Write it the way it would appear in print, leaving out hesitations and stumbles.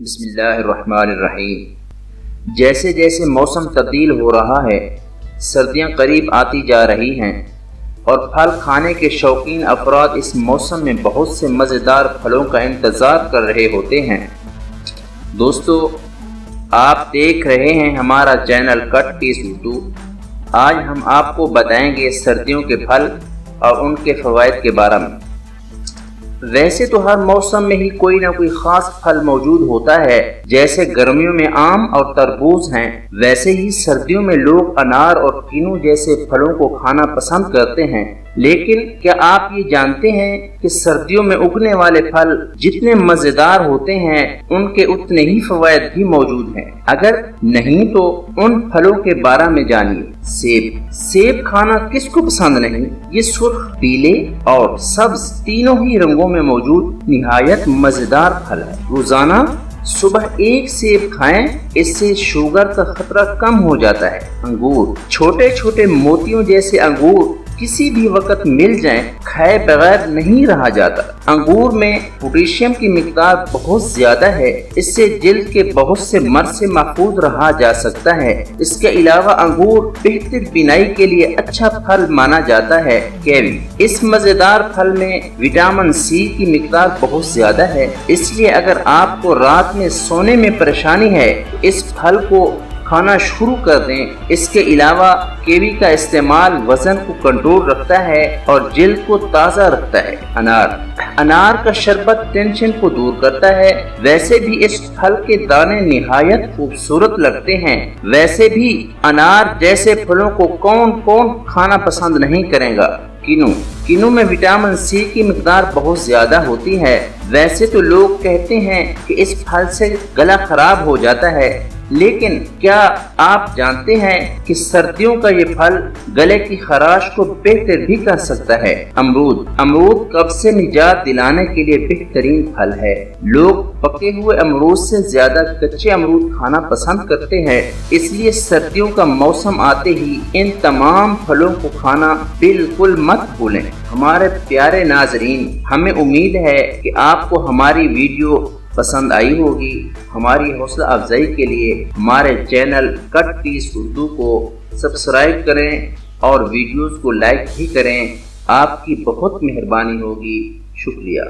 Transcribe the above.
بسم اللہ الرحمن الرحیم۔ جیسے جیسے موسم تبدیل ہو رہا ہے، سردیاں قریب آتی جا رہی ہیں اور پھل کھانے کے شوقین افراد اس موسم میں بہت سے مزیدار پھلوں کا انتظار کر رہے ہوتے ہیں۔ دوستو، آپ دیکھ رہے ہیں ہمارا چینل کٹ پیس اردو۔ آج ہم آپ کو بتائیں گے سردیوں کے پھل اور ان کے فوائد کے بارے میں۔ ویسے تو ہر موسم میں ہی کوئی نہ کوئی خاص پھل موجود ہوتا ہے، جیسے گرمیوں میں آم اور تربوز ہیں، ویسے ہی سردیوں میں لوگ انار اور کینو جیسے پھلوں کو کھانا پسند کرتے ہیں۔ لیکن کیا آپ یہ جانتے ہیں کہ سردیوں میں اگنے والے پھل جتنے مزیدار ہوتے ہیں ان کے اتنے ہی فوائد بھی موجود ہیں؟ اگر نہیں تو ان پھلوں کے بارے میں جانیے۔ سیب کھانا کس کو پسند نہیں؟ یہ سرخ، پیلے اور سبز تینوں ہی رنگوں میں موجود نہایت مزیدار پھل ہے۔ روزانہ صبح ایک سیب کھائیں، اس سے شوگر کا خطرہ کم ہو جاتا ہے۔ انگور، چھوٹے چھوٹے موتیوں جیسے انگور کسی بھی وقت مل جائیں، کھائے بغیر نہیں رہا جاتا۔ انگور میں پوٹیشیم کی مقدار بہت زیادہ ہے، اس سے جلد کے بہت سے مرض سے محفوظ رہا جا سکتا ہے۔ اس کے علاوہ انگور بہتر بینائی کے لیے اچھا پھل مانا جاتا ہے۔ کیوی، اس مزیدار پھل میں وٹامن سی کی مقدار بہت زیادہ ہے، اس لیے اگر آپ کو رات میں سونے میں پریشانی ہے تو اس پھل کو کھانا شروع کر دیں۔ اس کے علاوہ کیوی کا استعمال وزن کو کنٹرول رکھتا ہے اور جلد کو تازہ رکھتا ہے۔ انار کا شربت ٹینشن کو دور کرتا ہے۔ ویسے بھی اس پھل کے دانے نہایت خوبصورت لگتے ہیں۔ ویسے بھی انار جیسے پھلوں کو کون کھانا پسند نہیں کرے گا۔ کینو میں وٹامن سی کی مقدار بہت زیادہ ہوتی ہے۔ ویسے تو لوگ کہتے ہیں کہ اس پھل سے گلا خراب ہو جاتا ہے، لیکن کیا آپ جانتے ہیں کہ سردیوں کا یہ پھل گلے کی خراش کو بہتر بھی کر سکتا ہے؟ امرود قبض سے نجات دلانے کے لیے بہترین پھل ہے۔ لوگ پکے ہوئے امرود سے زیادہ کچے امرود کھانا پسند کرتے ہیں، اس لیے سردیوں کا موسم آتے ہی ان تمام پھلوں کو کھانا بالکل مت بھولیں۔ ہمارے پیارے ناظرین، ہمیں امید ہے کہ آپ کو ہماری ویڈیو پسند آئی ہوگی۔ ہماری حوصلہ افزائی کے لیے ہمارے چینل کٹ پیس اردو کو سبسکرائب کریں اور ویڈیوز کو لائک بھی کریں۔ آپ کی بہت مہربانی ہوگی۔ شکریہ۔